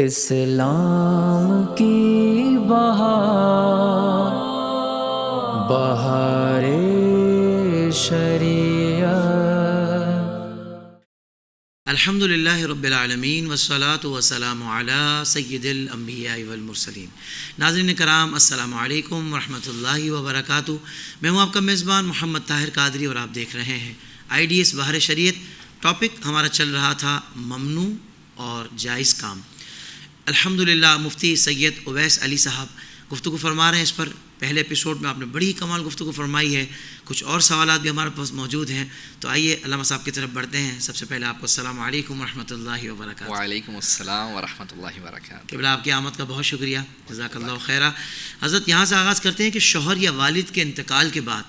اسلام کی بہار بہار شریعت۔ الحمد للہ رب العالمین والصلاة والسلام علی سید الانبیاء والمرسلین۔ ناظرین کرام، السلام علیکم ورحمۃ اللہ وبرکاتہ۔ میں ہوں آپ کا میزبان محمد طاہر قادری اور آپ دیکھ رہے ہیں IDS بہار شریعت۔ ٹاپک ہمارا چل رہا تھا ممنوع اور جائز کام۔ الحمدللہ مفتی سید اویس علی صاحب گفتگو فرما رہے ہیں اس پر۔ پہلے ایپیسوڈ میں آپ نے بڑی کمال گفتگو فرمائی ہے، کچھ اور سوالات بھی ہمارے پاس موجود ہیں، تو آئیے علامہ صاحب کی طرف بڑھتے ہیں۔ سب سے پہلے آپ کو السلام علیکم ورحمۃ اللہ وبرکاتہ۔ وعلیکم السلام ورحمۃ اللہ وبرکاتہ۔ قبلہ آپ کی آمد کا بہت شکریہ، جزاک اللہ خیرہ۔ حضرت یہاں سے آغاز کرتے ہیں کہ شوہر یا والد کے انتقال کے بعد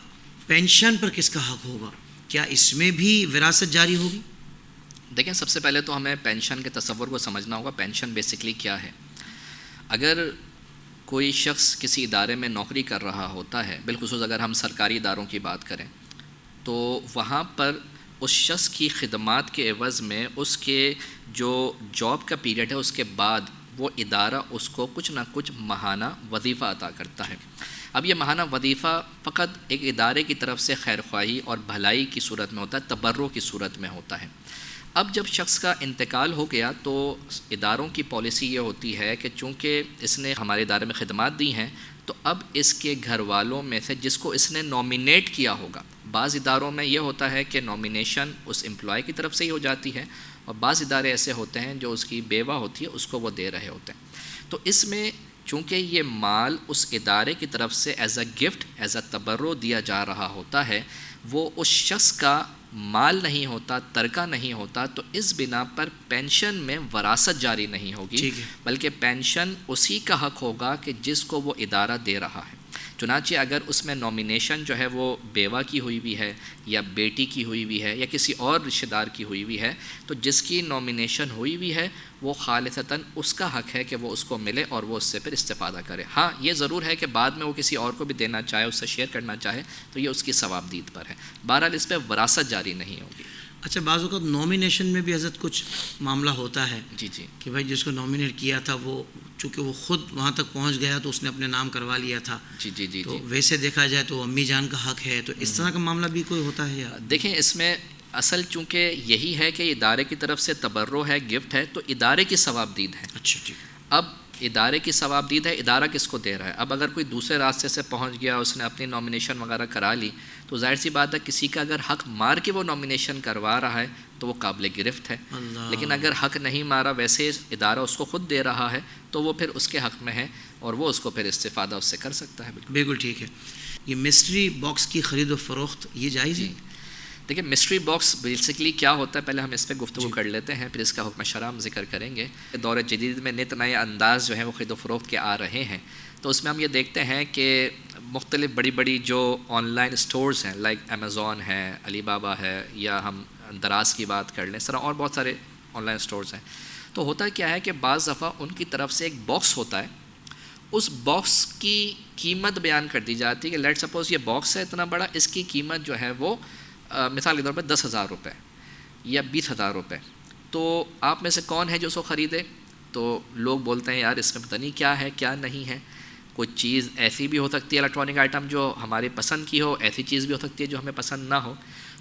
پینشن پر کس کا حق ہوگا؟ کیا اس میں بھی وراثت جاری ہوگی؟ دیکھیں، سب سے پہلے تو ہمیں پینشن کے تصور کو سمجھنا ہوگا۔ پینشن بیسکلی کیا ہے؟ اگر کوئی شخص کسی ادارے میں نوکری کر رہا ہوتا ہے، بالخصوص اگر ہم سرکاری اداروں کی بات کریں، تو وہاں پر اس شخص کی خدمات کے عوض میں اس کے جو جاب کا پیریڈ ہے اس کے بعد وہ ادارہ اس کو کچھ نہ کچھ ماہانہ وظیفہ عطا کرتا ہے۔ اب یہ ماہانہ وظیفہ فقط ایک ادارے کی طرف سے خیر خواہی اور بھلائی کی صورت میں ہوتا ہے، تبرع کی صورت میں ہوتا ہے۔ اب جب شخص کا انتقال ہو گیا تو اداروں کی پالیسی یہ ہوتی ہے کہ چونکہ اس نے ہمارے ادارے میں خدمات دی ہیں، تو اب اس کے گھر والوں میں سے جس کو اس نے نامینیٹ کیا ہوگا، بعض اداروں میں یہ ہوتا ہے کہ نامینیشن اس امپلائی کی طرف سے ہی ہو جاتی ہے، اور بعض ادارے ایسے ہوتے ہیں جو اس کی بیوہ ہوتی ہے اس کو وہ دے رہے ہوتے ہیں۔ تو اس میں چونکہ یہ مال اس ادارے کی طرف سے as a gift, as a تبرع دیا جا رہا ہوتا ہے، وہ اس شخص کا مال نہیں ہوتا، ترکہ نہیں ہوتا، تو اس بنا پر پینشن میں وراثت جاری نہیں ہوگی، بلکہ پینشن اسی کا حق ہوگا کہ جس کو وہ ادارہ دے رہا ہے۔ چنانچہ اگر اس میں نامینیشن جو ہے وہ بیوہ کی ہوئی بھی ہے یا بیٹی کی ہوئی بھی ہے یا کسی اور رشتہ دار کی ہوئی بھی ہے، تو جس کی نامینیشن ہوئی بھی ہے وہ خالصتاً اس کا حق ہے کہ وہ اس کو ملے اور وہ اس سے پھر استفادہ کرے۔ ہاں، یہ ضرور ہے کہ بعد میں وہ کسی اور کو بھی دینا چاہے، اس سے شیئر کرنا چاہے، تو یہ اس کی ثوابدید پر ہے۔ بہرحال اس پہ وراثت جاری نہیں ہوگی۔ اچھا، بعض اوقات نامینیشن میں بھی حضرت کچھ معاملہ ہوتا ہے جی کہ بھائی جس کو نامینیٹ کیا تھا وہ چونکہ وہ خود وہاں تک پہنچ گیا تو اس نے اپنے نام کروا لیا تھا، تو ویسے دیکھا جائے تو امی جان کا حق ہے، تو اس طرح کا معاملہ بھی کوئی ہوتا ہے یا؟ دیکھیں، اس میں اصل چونکہ یہی ہے کہ ادارے کی طرف سے تبرع ہے، گفٹ ہے، تو ادارے کی ثوابدید ہے۔ اچھا، ٹھیک۔ اب ادارے کی ثوابدید ہے، ادارہ کس کو دے رہا ہے؟ اب اگر کوئی دوسرے راستے سے پہنچ گیا، اس نے اپنی نامینیشن وغیرہ کرا لی، تو ظاہر سی بات ہے کسی کا اگر حق مار کے وہ نامینیشن کروا رہا ہے تو وہ قابل گرفت ہے۔ لیکن اگر حق نہیں مارا، ویسے ادارہ اس کو خود دے رہا ہے، تو وہ پھر اس کے حق میں ہے اور وہ اس کو پھر استفادہ اس سے کر سکتا ہے۔ بالکل ٹھیک ہے۔ یہ مسٹری باکس کی خرید و فروخت یہ جائز ہے؟ دیکھیں، مسٹری باکس بیسکلی کیا ہوتا ہے، پہلے ہم اس پہ گفتگو کر لیتے ہیں، پھر اس کا حکم شرع ہم ذکر کریں گے۔ دور جدید میں نت نئے انداز جو ہیں وہ خرید و فروخت کے آ رہے ہیں، تو اس میں ہم یہ دیکھتے ہیں کہ مختلف بڑی بڑی جو آن لائن اسٹورز ہیں، لائک امیزون ہے، علی بابا ہے، یا ہم دراز کی بات کر لیں، اس طرح اور بہت سارے آن لائن اسٹورز ہیں۔ تو ہوتا کیا ہے کہ بعض دفعہ ان کی طرف سے ایک باکس ہوتا ہے، اس باکس کی قیمت بیان کر دی جاتی ہے کہ لیٹ سپوز یہ باکس ہے اتنا بڑا، اس کی قیمت جو ہے وہ مثال کے طور پر 10,000 روپے یا 20,000 روپے، تو آپ میں سے کون ہے جو اس کو خریدے؟ تو لوگ بولتے ہیں یار اس میں پتہ نہیں کیا ہے کیا نہیں ہے، کوئی چیز ایسی بھی ہو سکتی ہے الیکٹرانک آئٹم جو ہماری پسند کی ہو، ایسی چیز بھی ہو سکتی ہے جو ہمیں پسند نہ ہو،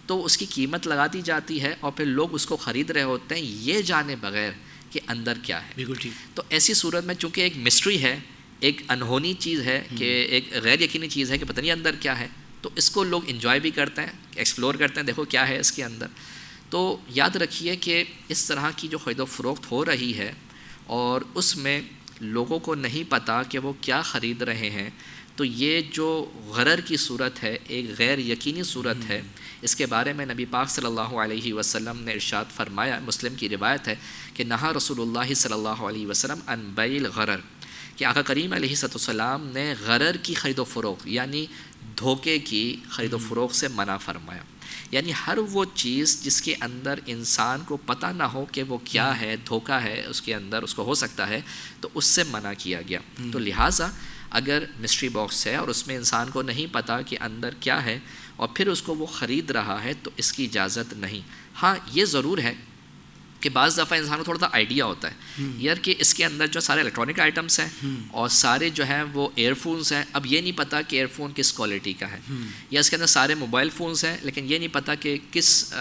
تو اس کی قیمت لگا دی جاتی ہے اور پھر لوگ اس کو خرید رہے ہوتے ہیں یہ جانے بغیر کہ اندر کیا ہے۔ بالکل ٹھیک۔ تو ایسی صورت میں چونکہ ایک مسٹری ہے، ایک انہونی چیز ہے، کہ ایک غیر یقینی چیز ہے کہ پتہ نہیں اندر کیا ہے، تو اس کو لوگ انجوائے بھی کرتے ہیں، ایکسپلور کرتے ہیں، دیکھو کیا ہے اس کے اندر۔ تو یاد رکھیے کہ اس طرح کی جو خرید و فروخت ہو رہی ہے اور اس میں لوگوں کو نہیں پتہ کہ وہ کیا خرید رہے ہیں، تو یہ جو غرر کی صورت ہے، ایک غیر یقینی صورت ہے، اس کے بارے میں نبی پاک صلی اللہ علیہ وسلم نے ارشاد فرمایا، مسلم کی روایت ہے کہ نہا رسول اللہ صلی اللہ علیہ وسلم عن بیع الغرر، کہ آقا کریم علیہ السلام نے غرر کی خرید و فروخت یعنی دھوکے کی خرید و فروخت سے منع فرمایا۔ یعنی ہر وہ چیز جس کے اندر انسان کو پتہ نہ ہو کہ وہ کیا ہے، دھوکہ ہے اس کے اندر، اس کو ہو سکتا ہے، تو اس سے منع کیا گیا۔ تو لہٰذا اگر مسٹری باکس ہے اور اس میں انسان کو نہیں پتہ کہ اندر کیا ہے اور پھر اس کو وہ خرید رہا ہے، تو اس کی اجازت نہیں۔ ہاں، یہ ضرور ہے کہ بعض دفعہ انسان کو تھوڑا سا آئیڈیا ہوتا ہے یار کہ اس کے اندر جو سارے الیکٹرانک آئٹمس ہیں اور سارے جو ہیں وہ ایئر فونس ہیں، اب یہ نہیں پتہ کہ ایئر فون کس کوالٹی کا ہے، یا اس کے اندر سارے موبائل فونس ہیں لیکن یہ نہیں پتہ کہ کس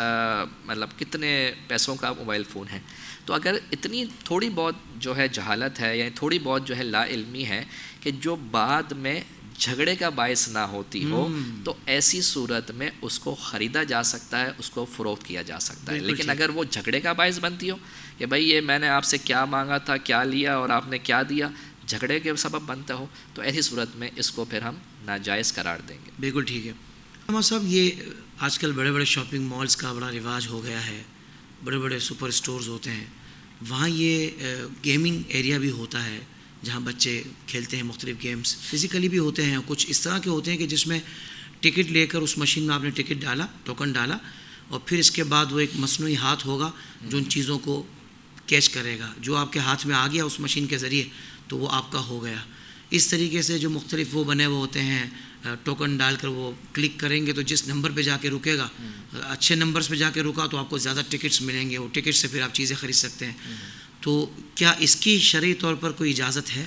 مطلب کتنے پیسوں کا موبائل فون ہے. تو اگر اتنی تھوڑی بہت جو ہے جہالت ہے، یعنی تھوڑی بہت جو ہے لا علمی ہے کہ جو بعد میں جھگڑے کا باعث نہ ہوتی ہو، تو ایسی صورت میں اس کو خریدا جا سکتا ہے، اس کو فروخت کیا جا سکتا ہے. لیکن اگر وہ جھگڑے کا باعث بنتی ہو کہ بھائی یہ میں نے آپ سے کیا مانگا تھا، کیا لیا اور آپ نے کیا دیا، جھگڑے کے سبب بنتا ہو، تو ایسی صورت میں اس کو پھر ہم ناجائز قرار دیں گے. بالکل ٹھیک ہے. ہمارا صاحب یہ آج کل بڑے بڑے شاپنگ مالز کا بڑا رواج ہو گیا ہے، بڑے بڑے سپر اسٹورز ہوتے ہیں، وہاں یہ گیمنگ ایریا بھی ہوتا ہے جہاں بچے کھیلتے ہیں مختلف گیمز، فزیکلی بھی ہوتے ہیں، کچھ اس طرح کے ہوتے ہیں کہ جس میں ٹکٹ لے کر اس مشین میں آپ نے ٹکٹ ڈالا، ٹوکن ڈالا، اور پھر اس کے بعد وہ ایک مصنوعی ہاتھ ہوگا جو ان چیزوں کو کیچ کرے گا، جو آپ کے ہاتھ میں آ گیا اس مشین کے ذریعے تو وہ آپ کا ہو گیا. اس طریقے سے جو مختلف وہ بنے ہوئے ہوتے ہیں، ٹوکن ڈال کر وہ کلک کریں گے تو جس نمبر پہ جا کے رکے گا، اچھے نمبرز پہ جا کے رکا تو آپ کو زیادہ ٹکٹس ملیں گے، وہ ٹکٹ سے پھر آپ چیزیں خرید سکتے ہیں. تو کیا اس کی شرعی طور پر کوئی اجازت ہے؟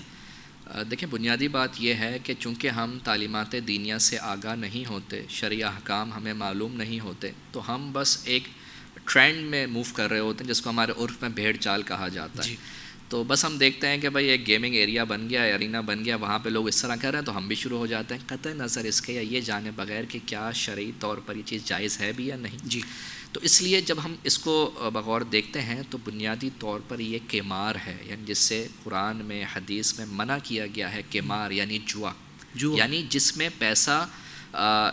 دیکھیں بنیادی بات یہ ہے کہ چونکہ ہم تعلیمات دینیہ سے آگاہ نہیں ہوتے، شرعی احکام ہمیں معلوم نہیں ہوتے، تو ہم بس ایک ٹرینڈ میں موو کر رہے ہوتے ہیں جس کو ہمارے عرف میں بھیڑ چال کہا جاتا ہے. تو بس ہم دیکھتے ہیں کہ بھائی ایک گیمنگ ایریا بن گیا، ارینا بن گیا، وہاں پہ لوگ اس طرح کر رہے ہیں تو ہم بھی شروع ہو جاتے ہیں، قطع نظر اس کے یا یہ جانے بغیر کہ کیا شرعی طور پر یہ چیز جائز ہے بھی یا نہیں. جی. تو اس لیے جب ہم اس کو بغور دیکھتے ہیں تو بنیادی طور پر یہ قمار ہے، یعنی جس سے قرآن میں حدیث میں منع کیا گیا ہے. قمار یعنی جوا، یعنی جس میں پیسہ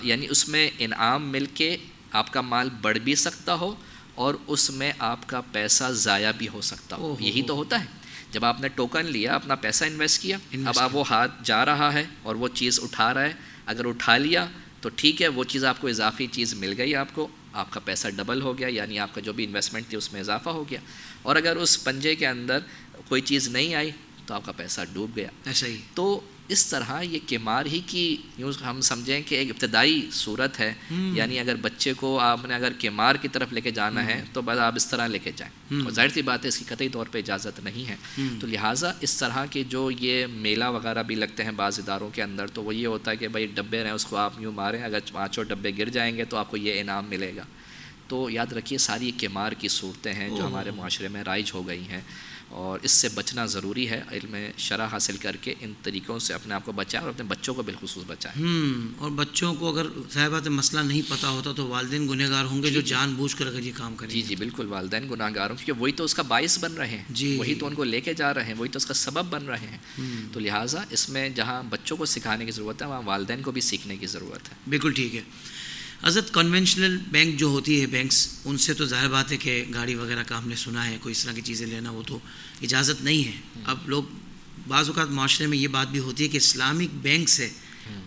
یعنی اس میں انعام مل کے آپ کا مال بڑھ بھی سکتا ہو اور اس میں آپ کا پیسہ ضائع بھی ہو سکتا ہو. یہی تو ہوتا ہے جب آپ نے ٹوکن لیا، اپنا پیسہ انویسٹ کیا، اب آپ وہ ہاتھ جا رہا ہے اور وہ چیز اٹھا رہا ہے، اگر اٹھا لیا تو ٹھیک ہے، وہ چیز آپ کو اضافی چیز مل گئی، آپ کا پیسہ ڈبل ہو گیا، یعنی آپ کا جو بھی انویسٹمنٹ تھی اس میں اضافہ ہو گیا. اور اگر اس پنجے کے اندر کوئی چیز نہیں آئی تو آپ کا پیسہ ڈوب گیا. ایسا ہی. تو اس طرح یہ قمار ہی کی یوں ہم سمجھیں کہ ایک ابتدائی صورت ہے. یعنی اگر بچے کو آپ نے اگر قمار کی طرف لے کے جانا ہے تو بس آپ اس طرح لے کے جائیں، اور ظاہر سی بات ہے اس کی قطعی طور پہ اجازت نہیں ہے. تو لہٰذا اس طرح کے جو یہ میلہ وغیرہ بھی لگتے ہیں بعض اداروں کے اندر، تو وہ یہ ہوتا ہے کہ بھائی ڈبے رہیں، اس کو آپ یوں ماریں، اگر 5 ڈبے گر جائیں گے تو آپ کو یہ انعام ملے گا. تو یاد رکھیے ساری قمار کی صورتیں ہیں جو ہمارے معاشرے میں رائج ہو گئی ہیں، اور اس سے بچنا ضروری ہے. علم شرع حاصل کر کے ان طریقوں سے اپنے آپ کو بچائیں اور اپنے بچوں کو بالخصوص بچائیں. اور بچوں کو اگر صاحبات مسئلہ نہیں پتہ ہوتا تو والدین گنہگار ہوں گے جو جان بوجھ کر اگر یہ کام کریں. جی بالکل، والدین گنہگار ہوں کیونکہ وہی تو اس کا باعث بن رہے ہیں، وہی تو ان کو لے کے جا رہے ہیں، وہی تو اس کا سبب بن رہے ہیں. تو لہٰذا اس میں جہاں بچوں کو سکھانے کی ضرورت ہے وہاں والدین کو بھی سیکھنے کی ضرورت ہے. بالکل ٹھیک ہے. حضرت کنونشنل بینک جو ہوتی ہے بینکس، ان سے تو ظاہر بات ہے کہ گاڑی وغیرہ کا ہم نے سنا ہے، کوئی اس طرح کی چیزیں لینا وہ تو اجازت نہیں ہے. اب لوگ بعض اوقات معاشرے میں یہ بات بھی ہوتی ہے کہ اسلامک بینک سے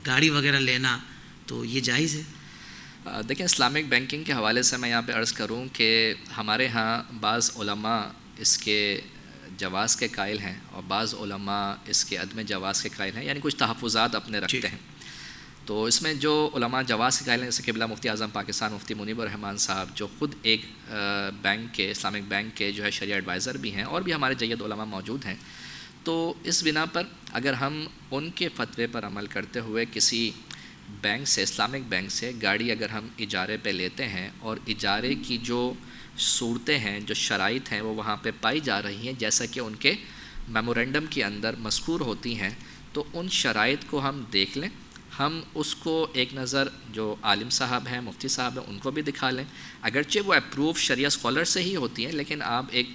گاڑی وغیرہ لینا تو یہ جائز ہے؟ دیکھیں اسلامک بینکنگ کے حوالے سے میں یہاں پہ عرض کروں کہ ہمارے ہاں بعض علماء اس کے جواز کے قائل ہیں اور بعض علماء اس کے عدم جواز کے قائل ہیں، یعنی کچھ تحفظات اپنے رکھتے ہیں. تو اس میں جو علماء جواز کے قائل ہیں جیسے قبلہ مفتی اعظم پاکستان مفتی منیب الرحمان صاحب، جو خود ایک بینک کے اسلامک بینک کے جو ہے شرعی ایڈوائزر بھی ہیں، اور بھی ہمارے جید علماء موجود ہیں. تو اس بنا پر اگر ہم ان کے فتوے پر عمل کرتے ہوئے کسی بینک سے، اسلامک بینک سے گاڑی اگر ہم اجارے پہ لیتے ہیں اور اجارے کی جو صورتیں ہیں، جو شرائط ہیں وہ وہاں پہ پائی جا رہی ہیں جیسا کہ ان کے میمورنڈم کے اندر مذکور ہوتی ہیں، تو ان شرائط کو ہم دیکھ لیں، ہم اس کو ایک نظر جو عالم صاحب ہیں، مفتی صاحب ہیں، ان کو بھی دکھا لیں. اگرچہ وہ اپروو شریعہ اسکالر سے ہی ہوتی ہیں، لیکن آپ ایک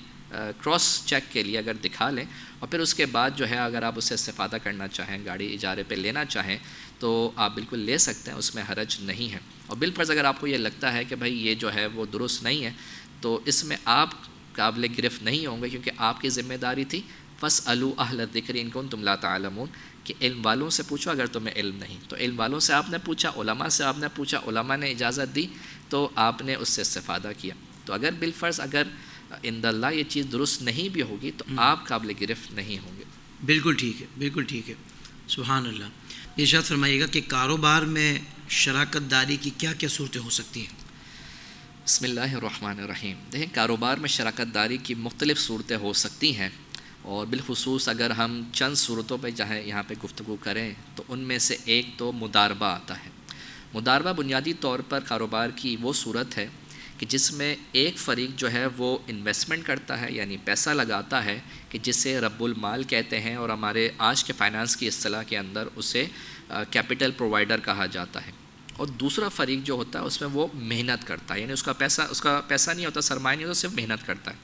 کراس چیک کے لیے اگر دکھا لیں اور پھر اس کے بعد جو ہے اگر آپ اس سے استفادہ کرنا چاہیں، گاڑی اجارے پہ لینا چاہیں تو آپ بالکل لے سکتے ہیں، اس میں حرج نہیں ہے. اور بالفرض اگر آپ کو یہ لگتا ہے کہ بھائی یہ جو ہے وہ درست نہیں ہے تو اس میں آپ قابل گرفت نہیں ہوں گے، کیونکہ آپ کی ذمہ داری تھی فَاسْأَلُوا أَهْلَ الذِّكْرِ إِن كُنتُمْ لَا تَعْلَمُونَ، کہ علم والوں سے پوچھو اگر تمہیں علم نہیں. تو علم والوں سے آپ نے پوچھا، علماء سے آپ نے پوچھا، علماء نے اجازت دی تو آپ نے اس سے استفادہ کیا. تو اگر بالفرض اگر عند اللہ یہ چیز درست نہیں بھی ہوگی تو آپ قابل گرفت نہیں ہوں گے. بالکل ٹھیک ہے، بالکل ٹھیک ہے. سبحان اللہ. ارشاد فرمائیے گا کہ کاروبار میں شراکت داری کی کیا کیا صورتیں ہو سکتی ہیں؟ بسم اللہ الرحمن الرحیم. دیکھیں کاروبار میں شراکت داری کی مختلف صورتیں ہو سکتی ہیں، اور بالخصوص اگر ہم چند صورتوں پہ چاہے یہاں پہ گفتگو کریں تو ان میں سے ایک تو مداربہ آتا ہے. مداربہ بنیادی طور پر کاروبار کی وہ صورت ہے کہ جس میں ایک فریق جو ہے وہ انویسٹمنٹ کرتا ہے، یعنی پیسہ لگاتا ہے، کہ جسے رب المال کہتے ہیں، اور ہمارے آج کے فائنانس کی اصطلاح کے اندر اسے کیپٹل پرووائڈر کہا جاتا ہے. اور دوسرا فریق جو ہوتا ہے اس میں وہ محنت کرتا ہے، یعنی اس کا پیسہ نہیں ہوتا، سرمایہ نہیں ہوتا، صرف محنت کرتا ہے.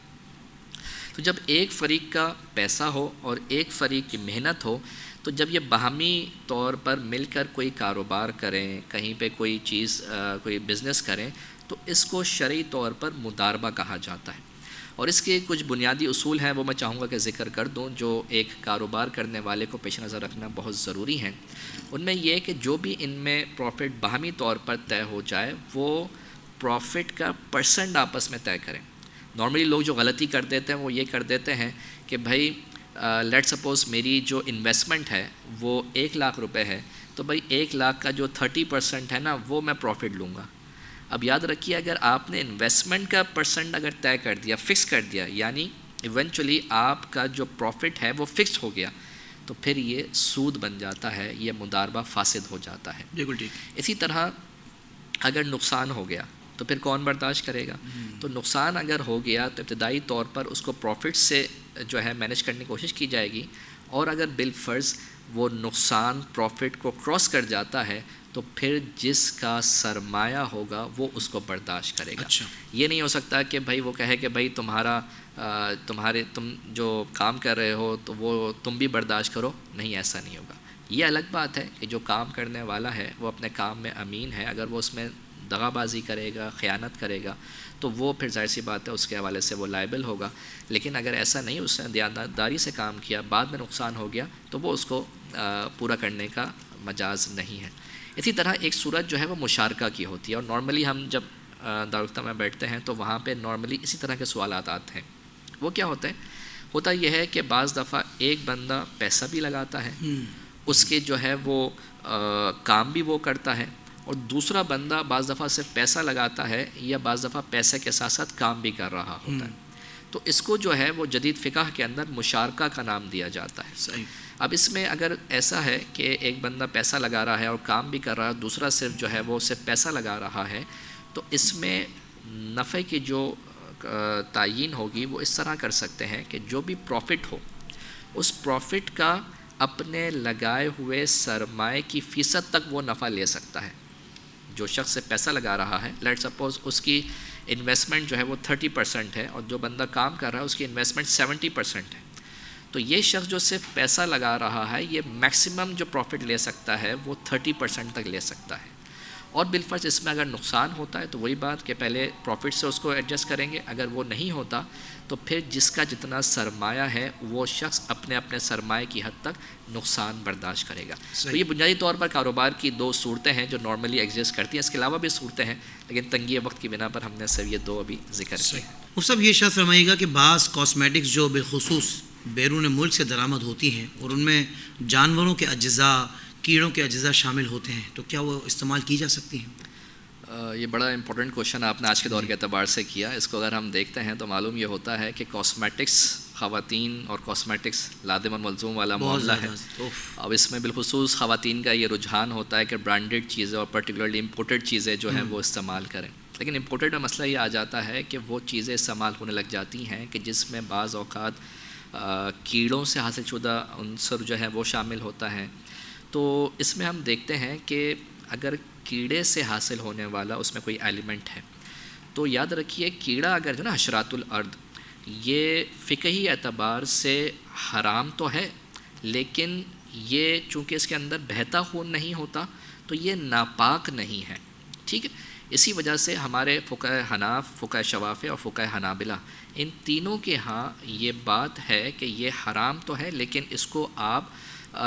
تو جب ایک فریق کا پیسہ ہو اور ایک فریق کی محنت ہو، تو جب یہ باہمی طور پر مل کر کوئی کاروبار کریں، کہیں پہ کوئی چیز کوئی بزنس کریں، تو اس کو شرعی طور پر مداربہ کہا جاتا ہے. اور اس کے کچھ بنیادی اصول ہیں، وہ میں چاہوں گا کہ ذکر کر دوں، جو ایک کاروبار کرنے والے کو پیش نظر رکھنا بہت ضروری ہیں. ان میں یہ کہ جو بھی ان میں پروفٹ باہمی طور پر طے ہو جائے، وہ پروفٹ کا پرسنٹ آپس میں طے کریں. نارملی لوگ جو غلطی کر دیتے ہیں وہ یہ کر دیتے ہیں کہ بھائی لیٹ سپوز میری جو انویسٹمنٹ ہے وہ 1,00,000 روپے ہے، تو بھائی 1,00,000 کا جو 30% ہے نا وہ میں پروفٹ لوں گا. اب یاد رکھیے، اگر آپ نے انویسٹمنٹ کا پرسنٹ اگر طے کر دیا، فکس کر دیا، یعنی ایونچولی آپ کا جو پروفٹ ہے وہ فکس ہو گیا، تو پھر یہ سود بن جاتا ہے، یہ مداربہ فاسد ہو جاتا ہے. بالکل ٹھیک. اسی طرح اگر نقصان ہو گیا تو پھر کون برداشت کرے گا؟ تو نقصان اگر ہو گیا تو ابتدائی طور پر اس کو پروفٹ سے جو ہے مینیج کرنے کی کوشش کی جائے گی، اور اگر بالفرض وہ نقصان پروفٹ کو کراس کر جاتا ہے تو پھر جس کا سرمایہ ہوگا وہ اس کو برداشت کرے گا. اچھا. یہ نہیں ہو سکتا کہ بھائی وہ کہے کہ بھائی تم جو کام کر رہے ہو تو وہ تم بھی برداشت کرو. نہیں، ایسا نہیں ہوگا. یہ الگ بات ہے کہ جو کام کرنے والا ہے وہ اپنے کام میں امین ہے، اگر وہ اس میں دغا بازی کرے گا، خیانت کرے گا، تو وہ پھر ظاہر سی بات ہے اس کے حوالے سے وہ لائبل ہوگا. لیکن اگر ایسا نہیں، اس نے دیانتداری سے کام کیا، بعد میں نقصان ہو گیا، تو وہ اس کو پورا کرنے کا مجاز نہیں ہے. اسی طرح ایک صورت جو ہے وہ مشارکہ کی ہوتی ہے، اور نارملی ہم جب دارالفتہ میں بیٹھتے ہیں تو وہاں پہ نارملی اسی طرح کے سوالات آتے ہیں. وہ کیا ہوتے ہیں؟ ہوتا یہ ہے کہ بعض دفعہ ایک بندہ پیسہ بھی لگاتا ہے، اس کے جو ہے وہ کام بھی وہ کرتا ہے، اور دوسرا بندہ بعض دفعہ صرف پیسہ لگاتا ہے یا بعض دفعہ پیسے کے ساتھ ساتھ کام بھی کر رہا ہوتا ہے. تو اس کو جو ہے وہ جدید فقہ کے اندر مشارکہ کا نام دیا جاتا ہے. صحیح. اب اس میں اگر ایسا ہے کہ ایک بندہ پیسہ لگا رہا ہے اور کام بھی کر رہا ہے، دوسرا صرف جو ہے وہ صرف پیسہ لگا رہا ہے، تو اس میں نفع کی جو تعیین ہوگی وہ اس طرح کر سکتے ہیں کہ جو بھی پروفٹ ہو، اس پروفٹ کا اپنے لگائے ہوئے سرمائے کی فیصد تک وہ نفع لے سکتا ہے. جو شخص سے پیسہ لگا رہا ہے، لیٹ سپوز اس کی انویسٹمنٹ جو ہے وہ 30% ہے، اور جو بندہ کام کر رہا ہے اس کی انویسٹمنٹ 70% ہے، تو یہ شخص جو صرف پیسہ لگا رہا ہے یہ میکسیمم جو پروفٹ لے سکتا ہے وہ 30% تک لے سکتا ہے. اور بالفرض اس میں اگر نقصان ہوتا ہے تو وہی بات کہ پہلے پروفٹ سے اس کو ایڈجسٹ کریں گے، اگر وہ نہیں ہوتا تو پھر جس کا جتنا سرمایہ ہے وہ شخص اپنے اپنے سرمایہ کی حد تک نقصان برداشت کرے گا. تو یہ بنیادی طور پر کاروبار کی دو صورتیں ہیں جو نارملی ایگزسٹ کرتی ہیں. اس کے علاوہ بھی صورتیں ہیں، لیکن تنگی وقت کی بنا پر ہم نے صرف یہ دو ابھی ذکر کی. صاحب یہ شاید فرمائیے گا کہ بعض کاسمیٹکس جو بالخصوص بیرون ملک سے درآمد ہوتی ہیں اور ان میں جانوروں کے اجزاء، کیڑوں کے اجزاء شامل ہوتے ہیں، تو کیا وہ استعمال کی جا سکتی ہیں؟ یہ بڑا امپورٹنٹ کوشچن آپ نے آج کے دور کے اعتبار سے کیا. اس کو اگر ہم دیکھتے ہیں تو معلوم یہ ہوتا ہے کہ کاسمیٹکس، خواتین اور کاسمیٹکس لازم و ملزوم والا معاملہ ہے. اب اس میں بالخصوص خواتین کا یہ رجحان ہوتا ہے کہ برانڈڈ چیزیں اور پرٹیکولرلی امپورٹڈ چیزیں جو ہیں وہ استعمال کریں. لیکن امپورٹڈ میں مسئلہ یہ آ جاتا ہے کہ وہ چیزیں استعمال ہونے لگ جاتی ہیں کہ جس میں بعض اوقات کیڑوں سے حاصل شدہ عنصر جو ہے وہ شامل ہوتا ہے. تو اس میں ہم دیکھتے ہیں کہ اگر کیڑے سے حاصل ہونے والا اس میں کوئی ایلیمنٹ ہے تو یاد رکھیے کیڑا اگر جو نا حشرات الارض، یہ فقہی اعتبار سے حرام تو ہے، لیکن یہ چونکہ اس کے اندر بہتا خون نہیں ہوتا تو یہ ناپاک نہیں ہے. ٹھیک ہے. اسی وجہ سے ہمارے فقہ حناف، فقہ شوافع اور فقہ حنابلہ، ان تینوں کے ہاں یہ بات ہے کہ یہ حرام تو ہے لیکن اس کو آپ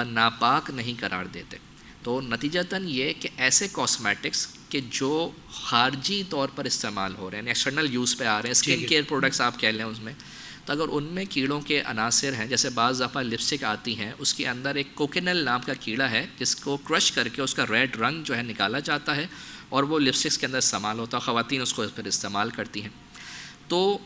ناپاک نہیں قرار دیتے. تو نتیجتاً یہ کہ ایسے کاسمیٹکس کہ جو خارجی طور پر استعمال ہو رہے ہیں، ایکسٹرنل یوز پہ آ رہے ہیں، اسکن کیئر پروڈکٹس آپ کہہ لیں اس میں، تو اگر ان میں کیڑوں کے عناصر ہیں، جیسے بعض دفعہ لپسٹک آتی ہیں اس کے اندر ایک کوکینل نام کا کیڑا ہے جس کو کرش کر کے اس کا ریڈ رنگ جو ہے نکالا جاتا ہے اور وہ لپسٹکس کے اندر استعمال ہوتا ہے، خواتین اس کو پھر استعمال کرتی ہیں. تو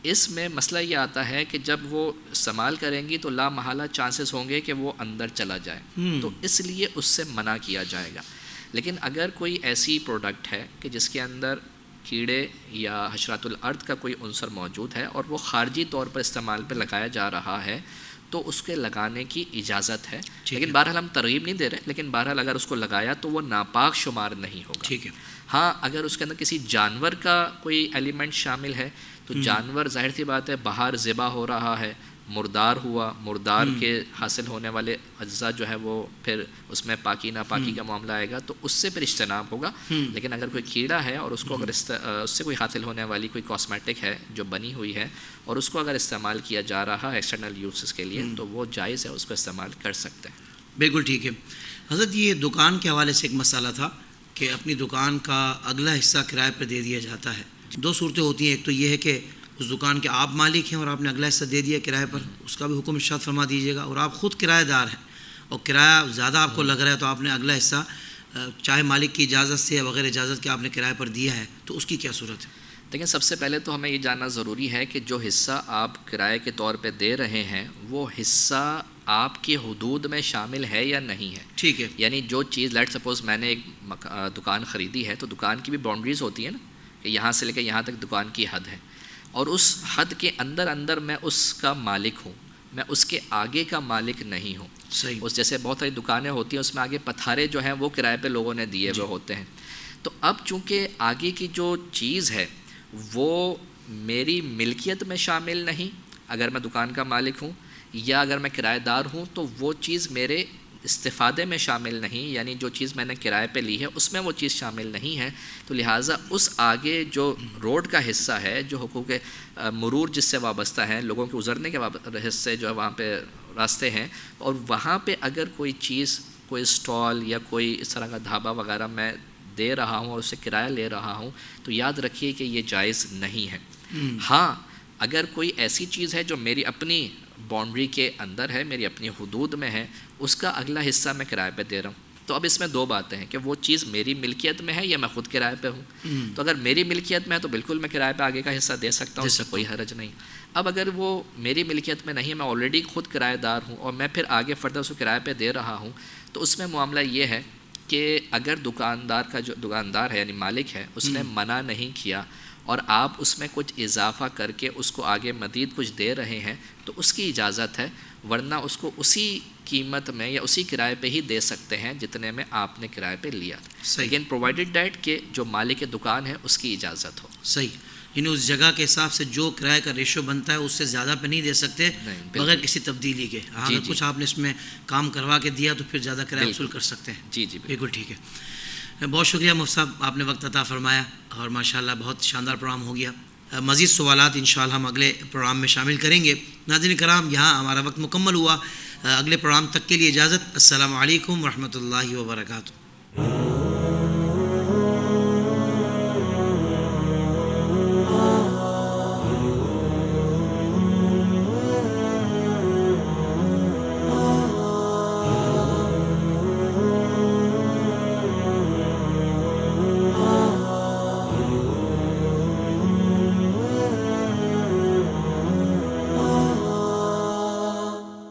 اس میں مسئلہ یہ آتا ہے کہ جب وہ استعمال کریں گی تو لا محالہ چانسز ہوں گے کہ وہ اندر چلا جائے، تو اس لیے اس سے منع کیا جائے گا. لیکن اگر کوئی ایسی پروڈکٹ ہے کہ جس کے اندر کیڑے یا حشرات الارض کا کوئی عنصر موجود ہے اور وہ خارجی طور پر استعمال پہ لگایا جا رہا ہے تو اس کے لگانے کی اجازت ہے. لیکن بہرحال ہم ترغیب نہیں دے رہے، لیکن بہرحال اگر اس کو لگایا تو وہ ناپاک شمار نہیں ہوگا. ٹھیک ہے. ہاں اگر اس کے اندر کسی جانور کا کوئی ایلیمنٹ شامل ہے تو جانور ظاہر سی بات ہے باہر ذبح ہو رہا ہے، مردار ہوا، مردار کے حاصل ہونے والے اجزاء جو ہے وہ پھر اس میں پاکی ناپاکی کا معاملہ آئے گا تو اس سے پھر اجتناب ہوگا. لیکن اگر کوئی کیڑا ہے اور اس کو اگر اس سے کوئی حاصل ہونے والی کوئی کاسمیٹک ہے جو بنی ہوئی ہے اور اس کو اگر استعمال کیا جا رہا ہے ایکسٹرنل یوزز کے لیے تو وہ جائز ہے، اس کو استعمال کر سکتے ہیں. بالکل ٹھیک ہے. حضرت یہ دکان کے حوالے سے ایک مسئلہ تھا کہ اپنی دکان کا اگلا حصہ کرائے پر دے دیا جاتا ہے. دو صورتیں ہوتی ہیں، ایک تو یہ ہے کہ اس دکان کے آپ مالک ہیں اور آپ نے اگلا حصہ دے دیا کرائے پر، اس کا بھی حکم ارشاد فرما دیجیے گا. اور آپ خود کرایہ دار ہیں اور کرایہ زیادہ آپ کو لگ رہا ہے تو آپ نے اگلا حصہ چاہے مالک کی اجازت سے یا بغیر اجازت کے آپ نے کرائے پر دیا ہے، تو اس کی کیا صورت ہے؟ دیکھیں سب سے پہلے تو ہمیں یہ جاننا ضروری ہے کہ جو حصہ آپ کرائے کے طور پہ دے رہے ہیں وہ حصہ آپ کی حدود میں شامل ہے یا نہیں ہے. ٹھیک ہے. یعنی جو چیز لیٹ سپوز میں نے ایک دکان خریدی ہے تو دکان کی بھی باؤنڈریز ہوتی ہیں نا کہ یہاں سے لے کے یہاں تک دکان کی حد ہے اور اس حد کے اندر میں اس کا مالک ہوں، میں اس کے آگے کا مالک نہیں ہوں. صحیح. اس جیسے بہت ساری دکانیں ہوتی ہیں اس میں آگے پتھارے جو ہیں وہ کرائے پہ لوگوں نے دیے ہوئے ہوتے ہیں. تو اب چونکہ آگے کی جو چیز ہے وہ میری ملکیت میں شامل نہیں اگر میں دکان کا مالک ہوں، یا اگر میں کرایہ دار ہوں تو وہ چیز میرے استفادے میں شامل نہیں، یعنی جو چیز میں نے کرائے پہ لی ہے اس میں وہ چیز شامل نہیں ہے. تو لہٰذا اس آگے جو روڈ کا حصہ ہے جو حقوق مرور جس سے وابستہ ہیں، لوگوں کے گزرنے کے حصے جو ہے وہاں پہ راستے ہیں، اور وہاں پہ اگر کوئی چیز، کوئی اسٹال یا کوئی اس طرح کا ڈھابا وغیرہ میں دے رہا ہوں اور اسے کرایہ لے رہا ہوں تو یاد رکھیے کہ یہ جائز نہیں ہے. ہاں اگر کوئی ایسی چیز ہے جو میری اپنی باؤنڈری کے اندر ہے، میری اپنی حدود میں ہے، اس کا اگلا حصہ میں کرائے پہ دے رہا ہوں تو اب اس میں دو باتیں ہیں کہ وہ چیز میری ملکیت میں ہے یا میں خود کرائے پہ ہوں. تو اگر میری ملکیت میں ہے تو بالکل میں کرائے پہ آگے کا حصہ دے سکتا ہوں، اس سے کوئی حرج نہیں. اب اگر وہ میری ملکیت میں نہیں، میں آلریڈی خود کرایہ دار ہوں اور میں پھر آگے فردر اس کو کرائے پہ دے رہا ہوں تو اس میں معاملہ یہ ہے کہ اگر دکاندار ہے یعنی مالک ہے اس نے منع نہیں کیا اور آپ اس میں کچھ اضافہ کر کے اس کو آگے مزید کچھ دے رہے ہیں تو اس کی اجازت ہے، ورنہ اس کو اسی قیمت میں یا اسی کرائے پہ ہی دے سکتے ہیں جتنے میں آپ نے کرائے پہ لیا تھا. لیکن پرووائڈڈ دیٹ کہ جو مالک دکان ہے اس کی اجازت ہو. صحیح. یعنی اس جگہ کے حساب سے جو کرائے کا ریشو بنتا ہے اس سے زیادہ پہ نہیں دے سکتے بغیر کسی تبدیلی کے. اگر کچھ آپ نے اس میں کام کروا کے دیا تو پھر زیادہ کرایہ وصول کر سکتے ہیں. جی بالکل ٹھیک ہے. بہت شکریہ مفتی صاحب، آپ نے وقت عطا فرمایا اور ماشاءاللہ بہت شاندار پروگرام ہو گیا. مزید سوالات انشاءاللہ ہم اگلے پروگرام میں شامل کریں گے. ناظرین کرام یہاں ہمارا وقت مکمل ہوا. اگلے پروگرام تک کے لیے اجازت. السلام علیکم ورحمۃ اللہ وبرکاتہ.